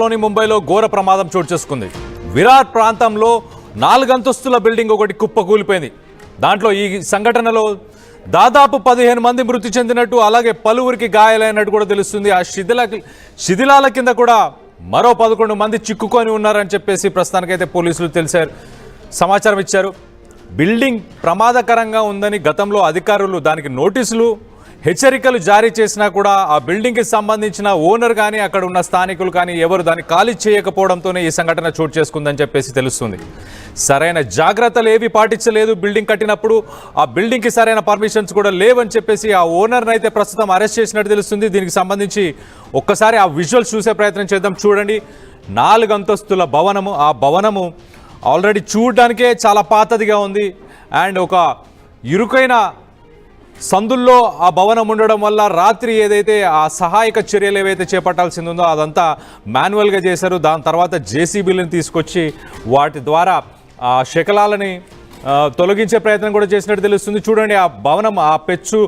లోని ముంబైలో ఘోర ప్రమాదం చోటు చేసుకుంది. విరార్ ప్రాంతంలో 4 అంతస్తుల బిల్డింగ్ ఒకటి కుప్పకూలిపోయింది. దాంట్లో ఈ సంఘటనలో దాదాపు 15 మంది మృతి చెందినట్టు, అలాగే పలువురికి గాయాలైనట్టు కూడా తెలుస్తుంది. ఆ శిథిలాల కింద కూడా మరో 11 మంది చిక్కుకొని ఉన్నారని చెప్పేసి ప్రస్తుతానికైతే పోలీసులు సమాచారం ఇచ్చారు. బిల్డింగ్ ప్రమాదకరంగా ఉందని గతంలో అధికారులు దానికి నోటీసులు, హెచ్చరికలు జారీ చేసినా కూడా ఆ బిల్డింగ్కి సంబంధించిన ఓనర్ కానీ అక్కడ ఉన్న స్థానికులు కానీ ఎవరు దాన్ని ఖాళీ చేయకపోవడంతోనే ఈ సంఘటన చోటు చేసుకుందని చెప్పేసి తెలుస్తుంది. సరైన జాగ్రత్తలు ఏవి పాటించలేదు. బిల్డింగ్ కట్టినప్పుడు ఆ బిల్డింగ్కి సరైన పర్మిషన్స్ కూడా లేవని చెప్పేసి ఆ ఓనర్ని అయితే ప్రస్తుతం అరెస్ట్ చేసినట్టు తెలుస్తుంది. దీనికి సంబంధించి ఒక్కసారి ఆ విజువల్స్ చూసే ప్రయత్నం చేద్దాం. చూడండి, 4 అంతస్తుల భవనము. ఆ భవనము ఆల్రెడీ చూడడానికే చాలా పాతదిగా ఉంది. అండ్ ఒక ఇరుకైన సందుల్లో ఆ భవనం ఉండడం వల్ల రాత్రి ఏదైతే ఆ సహాయక చర్యలు ఏవైతే చేపట్టాల్సింది ఉందో అదంతా మాన్యువల్గా చేశారు. దాని తర్వాత జేసీబీలను తీసుకొచ్చి వాటి ద్వారా ఆ శకలాలని తొలగించే ప్రయత్నం కూడా చేసినట్టు తెలుస్తుంది. చూడండి, ఆ భవనం, ఆ పెచ్చు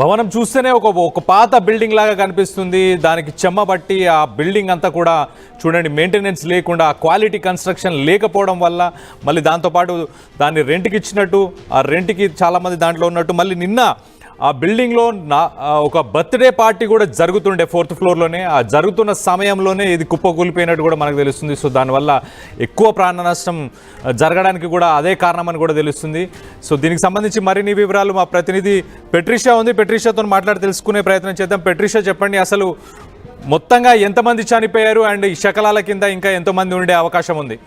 భవనం చూస్తేనే ఒక పాత బిల్డింగ్ లాగా కనిపిస్తుంది. దానికి చెమ్మ బట్టి ఆ బిల్డింగ్ అంతా కూడా చూడండి మెయింటెనెన్స్ లేకుండా, క్వాలిటీ కన్స్ట్రక్షన్ లేకపోవడం వల్ల, మళ్ళీ దాంతోపాటు దాన్ని రెంట్కి ఇచ్చినట్టు, ఆ రెంట్కి చాలామంది దాంట్లో ఉన్నట్టు, మళ్ళీ నిన్న ఆ బిల్డింగ్లో ఒక బర్త్డే పార్టీ కూడా జరుగుతుండే 4th ఫ్లోర్లోనే. ఆ జరుగుతున్న సమయంలోనే ఇది కుప్పకూలిపోయినట్టు కూడా మనకు తెలుస్తుంది. సో దానివల్ల ఎక్కువ ప్రాణ నష్టం జరగడానికి కూడా అదే కారణమని కూడా తెలుస్తుంది. సో దీనికి సంబంధించి మరిన్ని వివరాలు మా ప్రతినిధి పెట్రిషా ఉంది. పెట్రిషాతో మాట్లాడి తెలుసుకునే ప్రయత్నం చేద్దాం. పెట్రిషా, చెప్పండి, అసలు మొత్తంగా ఎంతమంది చనిపోయారు అండ్ ఈ శకలాల కింద ఇంకా ఎంతమంది ఉండే అవకాశం ఉంది?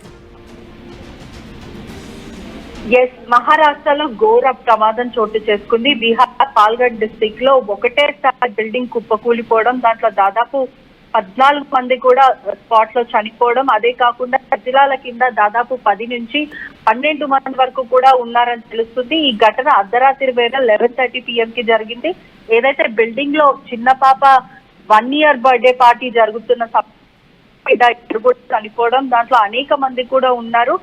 మహారాష్ట్రలో ఘోర ప్రమాదం చోటు చేసుకుంది. బీహార్ పాల్గఢ్ డిస్ట్రిక్ట్ లో ఒకటేసారి బిల్డింగ్ కుప్పకూలిపోవడం, దాంట్లో దాదాపు 14 మంది కూడా స్పాట్ లో చనిపోవడం. అదే కాకుండా శిథిలాల కింద దాదాపు 10 నుంచి 12 మంది వరకు కూడా ఉన్నారని తెలుస్తుంది. ఈ ఘటన అర్ధరాత్రి వేళ 11:30 PM కి జరిగింది. ఏదైతే బిల్డింగ్ లో చిన్న పాప 1 year బర్త్డే పార్టీ జరుగుతున్న చనిపోవడం, దాంట్లో అనేక మంది కూడా ఉన్నారు.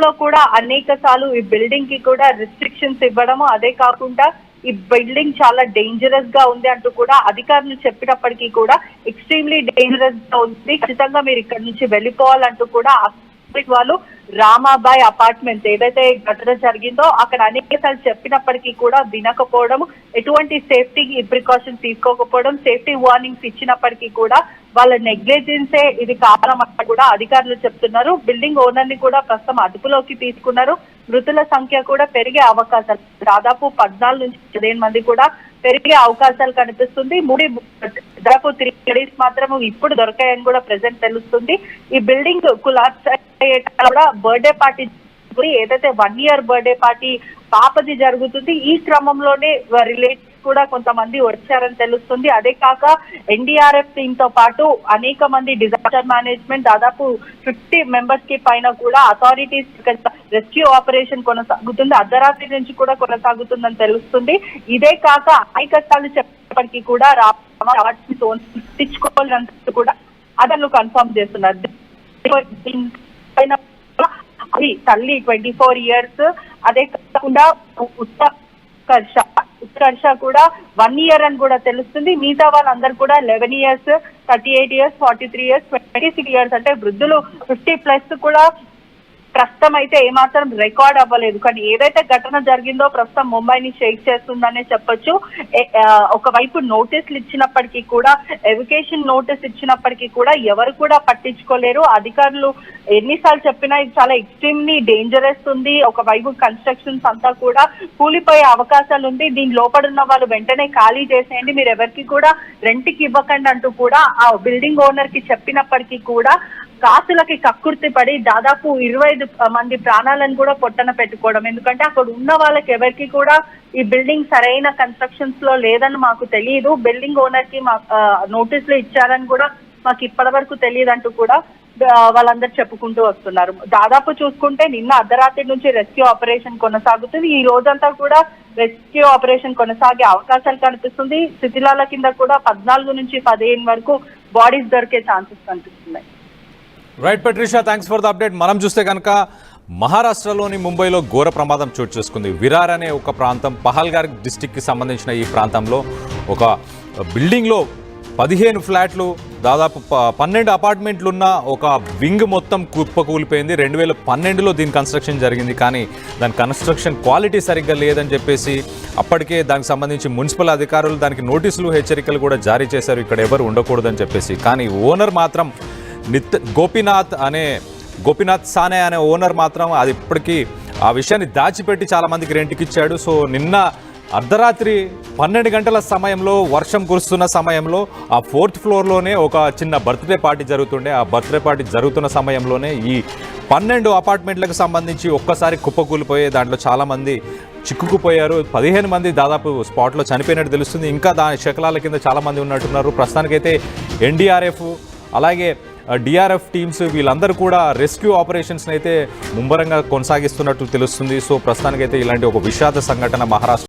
లో కూడా అనేక సార్లు ఈ బిల్డింగ్ కి కూడా రిస్ట్రిక్షన్స్ ఇవ్వడము, అదే కాకుండా ఈ బిల్డింగ్ చాలా డేంజరస్ గా ఉంది అంటూ కూడా అధికారులు చెప్పినప్పటికీ కూడా ఎక్స్ట్రీమ్లీ డేంజరస్ గా ఉంది, ఖచ్చితంగా మీరు ఇక్కడ నుంచి వెళ్ళిపోవాలంటూ కూడా వాళ్ళు రామాబాయ్ అపార్ట్మెంట్స్ ఏదైతే ఘటన జరిగిందో అక్కడ అనేక సార్లు చెప్పినప్పటికీ కూడా వినకపోవడం, ఎటువంటి సేఫ్టీ ప్రికాషన్స్ తీసుకోకపోవడం, సేఫ్టీ వార్నింగ్స్ ఇచ్చినప్పటికీ కూడా వాళ్ళ నెగ్లిజెన్సే ఇది కారణం అని కూడా అధికారులు చెప్తున్నారు. బిల్డింగ్ ఓనర్ ని కూడా ప్రస్తుతం అదుపులోకి తీసుకున్నారు. మృతుల సంఖ్య కూడా పెరిగే అవకాశాలు, దాదాపు 14 నుంచి 15 మంది కూడా పెరిగే అవకాశాలు కనిపిస్తుంది. దాదాపు 3 bodies మాత్రం ఇప్పుడు దొరికాయని కూడా ప్రెసెంట్ తెలుస్తుంది. ఈ బిల్డింగ్ కొలాప్స్ కూడా బర్త్డే పార్టీ ఏదైతే 1 year బర్త్డే పార్టీ పాపది జరుగుతుంది. ఈ క్రమంలోనే రిలేటివ్స్ కూడా కొంతమంది వచ్చారని తెలుస్తుంది. అదే కాక NDRF టీమ్ తో పాటు అనేక మంది డిజాస్టర్ మేనేజ్మెంట్ దాదాపు 50 మెంబర్స్ కి పైన కూడా అథారిటీస్ రెస్క్యూ ఆపరేషన్ కొనసాగుతుంది. అర్ధరాత్రి నుంచి కూడా కొనసాగుతుందని తెలుస్తుంది. ఇదే కాక ఆయకట్టాలు చెప్పినప్పటికీ కూడా తెచ్చుకోవాలంటూ కూడా అదను కన్ఫర్మ్ చేస్తున్నారు. అది తల్లి 24 years, అదే కాకుండా ఉత్కర్ష కూడా 1 year అని కూడా తెలుస్తుంది. మిగతా వాళ్ళందరూ కూడా 11 years, 38 years, 43 years, 26 years, అంటే వృద్ధులు 50+ కూడా ప్రస్తుతం అయితే ఏమాత్రం రికార్డ్ అవ్వలేదు. కానీ ఏదైతే ఘటన జరిగిందో ప్రస్తుతం ముంబైని షేక్ చేస్తుందనే చెప్పొచ్చు. ఒకవైపు నోటీసులు ఇచ్చినప్పటికీ కూడా, ఎవికేషన్ నోటీస్ ఇచ్చినప్పటికీ కూడా ఎవరు కూడా పట్టించుకోలేరు. అధికారులు ఎన్నిసార్లు చెప్పినా ఇది చాలా ఎక్స్ట్రీమ్లీ డేంజరస్ ఉంది, ఒకవైపు కన్స్ట్రక్షన్స్ అంతా కూడా కూలిపోయే అవకాశాలు ఉంది, దీని లోపడున్న వాళ్ళు వెంటనే ఖాళీ చేసేయండి, మీరు ఎవరికి కూడా రెంట్కి ఇవ్వకండి అంటూ కూడా ఆ బిల్డింగ్ ఓనర్ కి చెప్పినప్పటికీ కూడా కాసులకి కక్కుర్తి పడి దాదాపు 25 మంది ప్రాణాలను కూడా పొట్టన పెట్టుకోవడం. ఎందుకంటే అక్కడ ఉన్న వాళ్ళకి ఎవరికి కూడా ఈ బిల్డింగ్ సరైన కన్స్ట్రక్షన్స్ లో లేదని మాకు తెలియదు, బిల్డింగ్ ఓనర్ కి నోటీసులు ఇచ్చారని కూడా మాకు ఇప్పటి వరకు తెలియదు అంటూ కూడా వాళ్ళందరూ చెప్పుకుంటూ వస్తున్నారు. దాదాపు చూసుకుంటే నిన్న అర్ధరాత్రి నుంచి రెస్క్యూ ఆపరేషన్ కొనసాగుతుంది. ఈ రోజంతా కూడా రెస్క్యూ ఆపరేషన్ కొనసాగే అవకాశాలు కనిపిస్తుంది. శిథిలాల కింద కూడా 14 నుంచి 15 వరకు బాడీస్ దొరికే ఛాన్సెస్ కనిపిస్తున్నాయి. Right పెట్రిషా, thanks for the update. మనం చూస్తే కనుక మహారాష్ట్రలోని ముంబైలో ఘోర ప్రమాదం చోటు చేసుకుంది. విరార్ అనే ఒక ప్రాంతం, పహల్గార్ డిస్టిక్కి సంబంధించిన ఈ ప్రాంతంలో ఒక బిల్డింగ్లో 15 ఫ్లాట్లు, దాదాపు 12 అపార్ట్మెంట్లు ఉన్న ఒక వింగ్ మొత్తం కుప్పకూలిపోయింది. 2012లో దీని కన్స్ట్రక్షన్ జరిగింది, కానీ దాని కన్స్ట్రక్షన్ క్వాలిటీ సరిగ్గా లేదని చెప్పేసి అప్పటికే దానికి సంబంధించి మున్సిపల్ అధికారులు దానికి నోటీసులు, హెచ్చరికలు కూడా జారీ చేశారు, ఇక్కడ ఎవరు ఉండకూడదని చెప్పేసి. కానీ ఓనర్ మాత్రం గోపీనాథ్ సానే అనే ఓనర్ మాత్రం అది ఇప్పటికీ ఆ విషయాన్ని దాచిపెట్టి చాలామందికి రెంట్కి ఇచ్చాడు. సో నిన్న అర్ధరాత్రి 12 గంటల సమయంలో వర్షం కురుస్తున్న సమయంలో ఆ 4th ఫ్లోర్లోనే ఒక చిన్న బర్త్డే పార్టీ జరుగుతుండే. ఆ బర్త్డే పార్టీ జరుగుతున్న సమయంలోనే ఈ 12 అపార్ట్మెంట్లకు సంబంధించి ఒక్కసారి కుప్పకూలిపోయే దాంట్లో చాలామంది చిక్కుకుపోయారు. 15 మంది దాదాపు స్పాట్లో చనిపోయినట్టు తెలుస్తుంది. ఇంకా దాని శకలాల కింద చాలామంది ఉన్నట్టున్నారు. ప్రస్తుతానికైతే ఎన్డీఆర్ఎఫ్ అలాగే డిఆర్ఎఫ్ టీమ్స్ వీళ్ళందరూ కూడా రెస్క్యూ ఆపరేషన్స్ని అయితే ముమ్మరంగా కొనసాగిస్తున్నట్టు తెలుస్తుంది. సో ప్రస్తుతానికైతే ఇలాంటి ఒక విషాద సంఘటన మహారాష్ట్ర